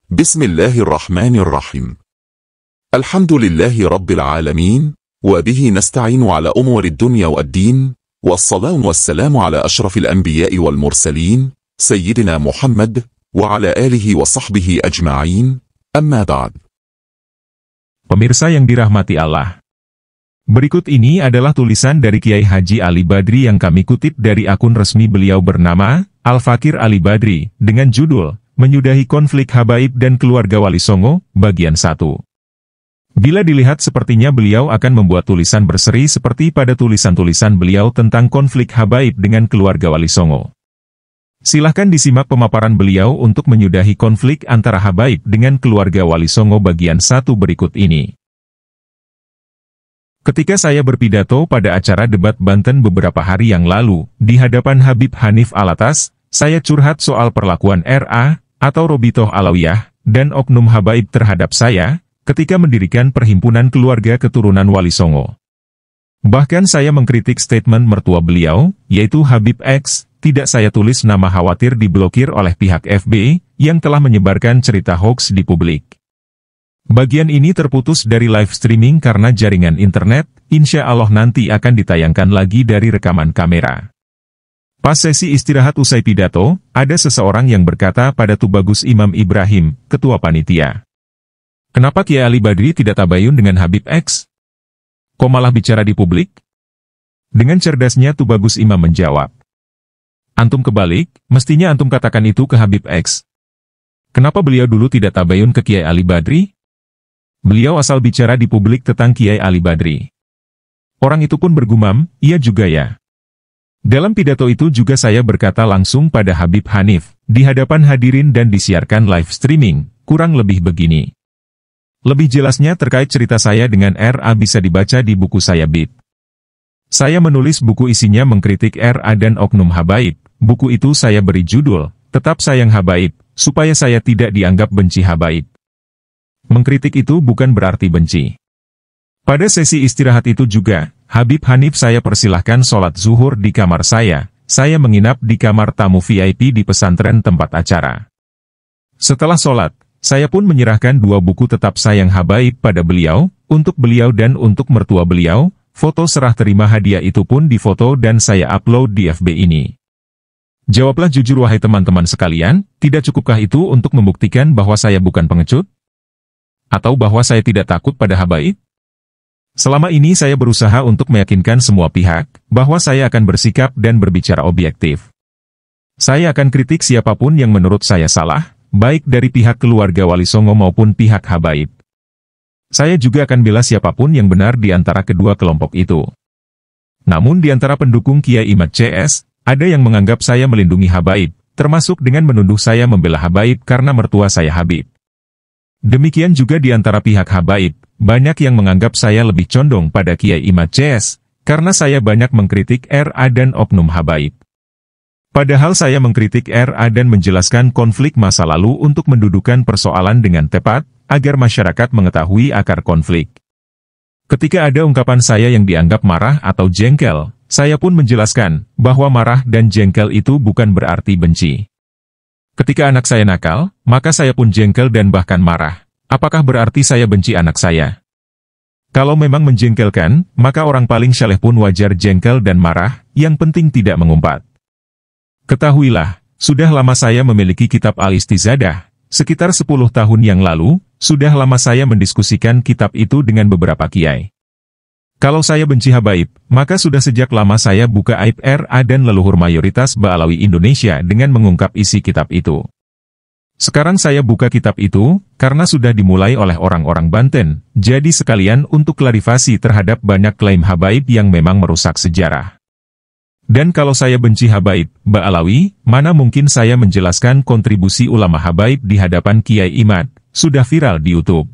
Bismillahirrahmanirrahim. Alhamdulillahi Rabbil Alamin, wa bihi nasta'inu ala umuri dunya wad-din, wassalatu wassalamu ala ashrafil anbiya'i wal mursalin, Sayyidina Muhammad, wa ala alihi wa sahbihi ajma'in, amma ba'd. Pemirsa yang dirahmati Allah. Berikut ini adalah tulisan dari Kiai Haji Ali Badri yang kami kutip dari akun resmi beliau bernama, Al-Fakir Ali Badri, dengan judul, Menyudahi Konflik Habaib dan Keluarga Wali Songo, bagian 1. Bila dilihat sepertinya beliau akan membuat tulisan berseri seperti pada tulisan-tulisan beliau tentang konflik habaib dengan keluarga Wali Songo. Silahkan disimak pemaparan beliau untuk menyudahi konflik antara habaib dengan keluarga Wali Songo bagian 1 berikut ini. Ketika saya berpidato pada acara debat Banten beberapa hari yang lalu, di hadapan Habib Hanif Alatas, saya curhat soal perlakuan RA, atau Robitoh Alawiyah, dan oknum habaib terhadap saya, ketika mendirikan Perhimpunan Keluarga Keturunan Wali Songo. Bahkan saya mengkritik statement mertua beliau, yaitu Habib X, tidak saya tulis nama khawatir diblokir oleh pihak FB, yang telah menyebarkan cerita hoax di publik. Bagian ini terputus dari live streaming karena jaringan internet, insya Allah nanti akan ditayangkan lagi dari rekaman kamera. Pas sesi istirahat usai pidato, ada seseorang yang berkata pada Tubagus Imam Ibrahim, ketua panitia. Kenapa Kiai Ali Badri tidak tabayun dengan Habib X? Kok malah bicara di publik? Dengan cerdasnya Tubagus Imam menjawab. Antum kebalik, mestinya antum katakan itu ke Habib X. Kenapa beliau dulu tidak tabayun ke Kiai Ali Badri? Beliau asal bicara di publik tentang Kiai Ali Badri. Orang itu pun bergumam, iya juga ya. Dalam pidato itu juga saya berkata langsung pada Habib Hanif, di hadapan hadirin dan disiarkan live streaming, kurang lebih begini. Lebih jelasnya terkait cerita saya dengan RA bisa dibaca di buku saya Bib. Saya menulis buku isinya mengkritik RA dan oknum habaib, buku itu saya beri judul, Tetap Sayang Habaib, supaya saya tidak dianggap benci habaib. Mengkritik itu bukan berarti benci. Pada sesi istirahat itu juga, Habib Hanif saya persilahkan sholat zuhur di kamar saya menginap di kamar tamu VIP di pesantren tempat acara. Setelah sholat, saya pun menyerahkan 2 buku Tetap Sayang Habaib pada beliau, untuk beliau dan untuk mertua beliau, foto serah terima hadiah itu pun difoto dan saya upload di FB ini. Jawablah jujur wahai teman-teman sekalian, tidak cukupkah itu untuk membuktikan bahwa saya bukan pengecut? Atau bahwa saya tidak takut pada habaib? Selama ini saya berusaha untuk meyakinkan semua pihak, bahwa saya akan bersikap dan berbicara objektif. Saya akan kritik siapapun yang menurut saya salah, baik dari pihak keluarga Wali Songo maupun pihak habaib. Saya juga akan bela siapapun yang benar di antara kedua kelompok itu. Namun di antara pendukung Kiai Imad CS, ada yang menganggap saya melindungi habaib, termasuk dengan menuduh saya membela habaib karena mertua saya Habib. Demikian juga di antara pihak habaib, banyak yang menganggap saya lebih condong pada Kiai Imad CS, karena saya banyak mengkritik RA dan oknum habaib. Padahal saya mengkritik RA dan menjelaskan konflik masa lalu untuk mendudukan persoalan dengan tepat, agar masyarakat mengetahui akar konflik. Ketika ada ungkapan saya yang dianggap marah atau jengkel, saya pun menjelaskan, bahwa marah dan jengkel itu bukan berarti benci. Ketika anak saya nakal, maka saya pun jengkel dan bahkan marah. Apakah berarti saya benci anak saya? Kalau memang menjengkelkan, maka orang paling saleh pun wajar jengkel dan marah, yang penting tidak mengumpat. Ketahuilah, sudah lama saya memiliki kitab Al-Istizadah, sekitar 10 tahun yang lalu, sudah lama saya mendiskusikan kitab itu dengan beberapa kiai. Kalau saya benci habaib, maka sudah sejak lama saya buka aib RA dan leluhur mayoritas Ba'alawi Indonesia dengan mengungkap isi kitab itu. Sekarang saya buka kitab itu, karena sudah dimulai oleh orang-orang Banten, jadi sekalian untuk klarifikasi terhadap banyak klaim habaib yang memang merusak sejarah. Dan kalau saya benci habaib, Ba'alawi, mana mungkin saya menjelaskan kontribusi ulama habaib di hadapan Kiai Imad, sudah viral di YouTube.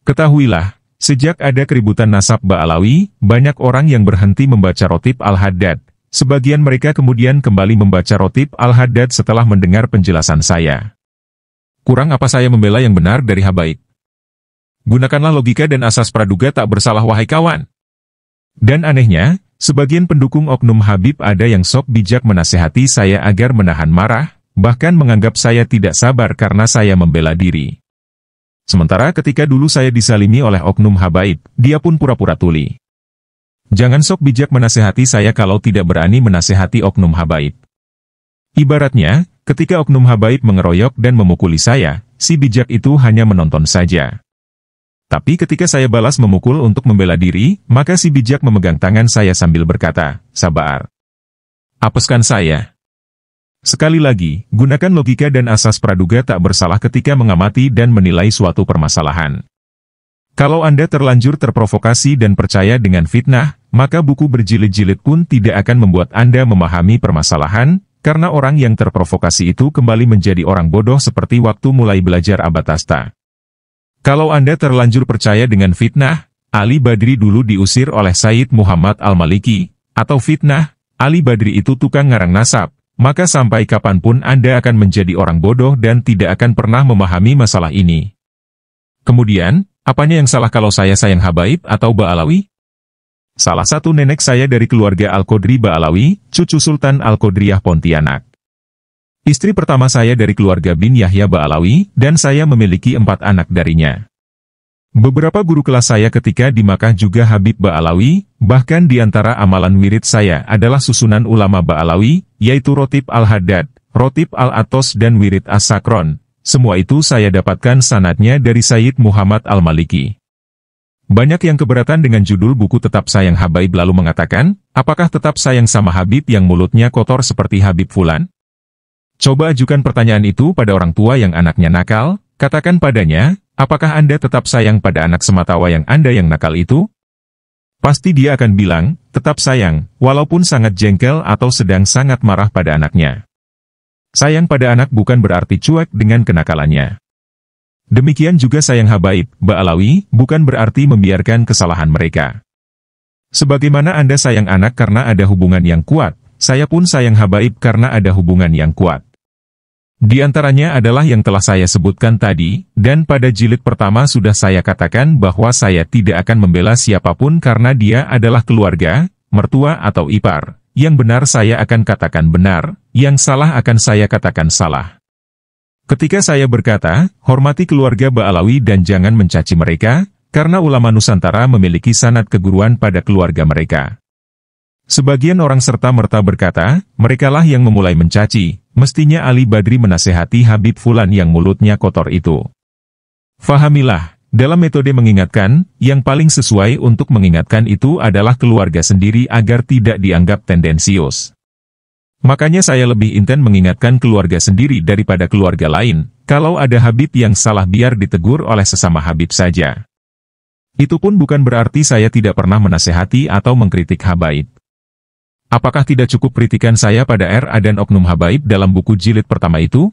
Ketahuilah, sejak ada keributan nasab Ba'alawi, banyak orang yang berhenti membaca Rotib Al-Haddad. Sebagian mereka kemudian kembali membaca Rotib Al-Haddad setelah mendengar penjelasan saya. Kurang apa saya membela yang benar dari habaib? Gunakanlah logika dan asas praduga tak bersalah wahai kawan. Dan anehnya, sebagian pendukung oknum Habib ada yang sok bijak menasehati saya agar menahan marah, bahkan menganggap saya tidak sabar karena saya membela diri. Sementara ketika dulu saya disalimi oleh oknum habaib, dia pun pura-pura tuli. Jangan sok bijak menasehati saya kalau tidak berani menasehati oknum habaib. Ibaratnya, ketika oknum habaib mengeroyok dan memukuli saya, si bijak itu hanya menonton saja. Tapi ketika saya balas memukul untuk membela diri, maka si bijak memegang tangan saya sambil berkata, "Sabar. Apeskan saya." Sekali lagi, gunakan logika dan asas praduga tak bersalah ketika mengamati dan menilai suatu permasalahan. Kalau Anda terlanjur terprovokasi dan percaya dengan fitnah, maka buku berjilid-jilid pun tidak akan membuat Anda memahami permasalahan, karena orang yang terprovokasi itu kembali menjadi orang bodoh seperti waktu mulai belajar abad asta. Kalau Anda terlanjur percaya dengan fitnah, Ali Badri dulu diusir oleh Sayyid Muhammad Al-Maliki, atau fitnah, Ali Badri itu tukang ngarang nasab, maka sampai kapanpun Anda akan menjadi orang bodoh dan tidak akan pernah memahami masalah ini. Kemudian, apanya yang salah kalau saya sayang habaib atau Ba'alawi? Salah satu nenek saya dari keluarga Al-Qodri Ba'alawi, cucu Sultan Al-Qodriyah Pontianak. Istri pertama saya dari keluarga bin Yahya Ba'alawi, dan saya memiliki 4 anak darinya. Beberapa guru kelas saya ketika di Makkah juga Habib Ba'alawi, bahkan di antara amalan wirid saya adalah susunan ulama Ba'alawi, yaitu Rotib Al-Haddad, Rotib Al-Atos dan wirid As-Sakron. Semua itu saya dapatkan sanadnya dari Sayyid Muhammad Al-Maliki. Banyak yang keberatan dengan judul buku Tetap Sayang Habaib lalu mengatakan, apakah tetap sayang sama Habib yang mulutnya kotor seperti Habib Fulan? Coba ajukan pertanyaan itu pada orang tua yang anaknya nakal, katakan padanya, apakah Anda tetap sayang pada anak semata wayang Anda yang nakal itu? Pasti dia akan bilang, tetap sayang, walaupun sangat jengkel atau sedang sangat marah pada anaknya. Sayang pada anak bukan berarti cuek dengan kenakalannya. Demikian juga sayang habaib, Ba'alawi, bukan berarti membiarkan kesalahan mereka. Sebagaimana Anda sayang anak karena ada hubungan yang kuat, saya pun sayang habaib karena ada hubungan yang kuat. Di antaranya adalah yang telah saya sebutkan tadi, dan pada jilid pertama sudah saya katakan bahwa saya tidak akan membela siapapun karena dia adalah keluarga, mertua atau ipar. Yang benar saya akan katakan benar, yang salah akan saya katakan salah. Ketika saya berkata, hormati keluarga Ba'alawi dan jangan mencaci mereka, karena ulama Nusantara memiliki sanad keguruan pada keluarga mereka. Sebagian orang serta-merta berkata, merekalah yang memulai mencaci, mestinya Ali Badri menasehati Habib Fulan yang mulutnya kotor itu. Fahamilah, dalam metode mengingatkan, yang paling sesuai untuk mengingatkan itu adalah keluarga sendiri agar tidak dianggap tendensius. Makanya saya lebih inten mengingatkan keluarga sendiri daripada keluarga lain, kalau ada Habib yang salah biar ditegur oleh sesama Habib saja. Itu pun bukan berarti saya tidak pernah menasehati atau mengkritik habaib. Apakah tidak cukup kritikan saya pada RA dan oknum habaib dalam buku jilid pertama itu?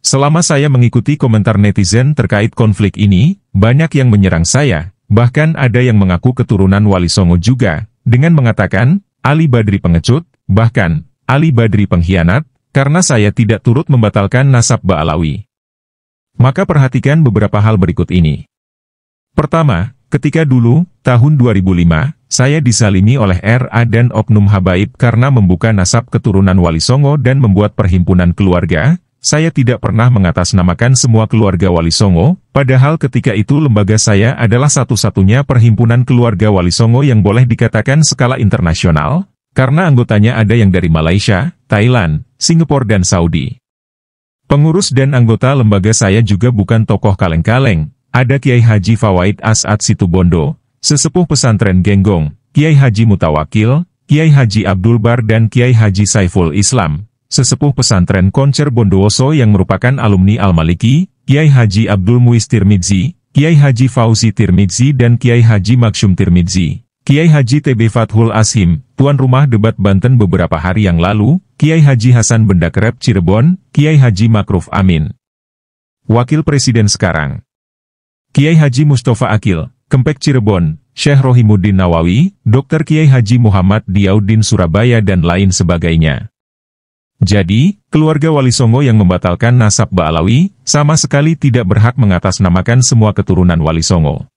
Selama saya mengikuti komentar netizen terkait konflik ini, banyak yang menyerang saya, bahkan ada yang mengaku keturunan Wali Songo juga, dengan mengatakan, Ali Badri pengecut, bahkan, Ali Badri pengkhianat, karena saya tidak turut membatalkan nasab Ba'alawi. Maka perhatikan beberapa hal berikut ini. Pertama, ketika dulu, tahun 2005, saya disalimi oleh RA dan oknum habaib karena membuka nasab keturunan Wali Songo dan membuat perhimpunan keluarga. Saya tidak pernah mengatasnamakan semua keluarga Wali Songo, padahal ketika itu lembaga saya adalah satu-satunya perhimpunan keluarga Wali Songo yang boleh dikatakan skala internasional, karena anggotanya ada yang dari Malaysia, Thailand, Singapura dan Saudi. Pengurus dan anggota lembaga saya juga bukan tokoh kaleng-kaleng, ada Kiai Haji Fawaid As'ad Situbondo, Sesepuh Pesantren Genggong, Kiai Haji Mutawakil, Kiai Haji Abdul Bar dan Kiai Haji Saiful Islam, Sesepuh Pesantren Koncer Bondowoso yang merupakan alumni Al-Maliki, Kiai Haji Abdul Muiz Tirmidzi, Kiai Haji Fauzi Tirmidzi dan Kiai Haji Maksum Tirmidzi, Kiai Haji TB Fathul Ashim, tuan rumah debat Banten beberapa hari yang lalu, Kiai Haji Hasan Bendakrep Cirebon, Kiai Haji Makruf Amin. Wakil Presiden sekarang, Kiai Haji Mustafa Akil, Kempek Cirebon, Syekh Rohimuddin Nawawi, Dr. Kiai Haji Muhammad Diauddin Surabaya dan lain sebagainya. Jadi, keluarga Wali Songo yang membatalkan nasab Ba'alawi, sama sekali tidak berhak mengatasnamakan semua keturunan Wali Songo.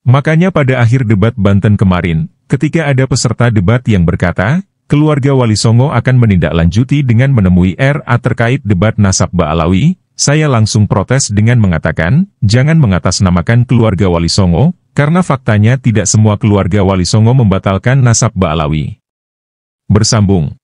Makanya pada akhir debat Banten kemarin, ketika ada peserta debat yang berkata, keluarga Wali Songo akan menindaklanjuti dengan menemui RA terkait debat nasab Ba'alawi, saya langsung protes dengan mengatakan, jangan mengatasnamakan keluarga Wali Songo, karena faktanya tidak semua keluarga Wali Songo membatalkan nasab Ba'alawi. Bersambung.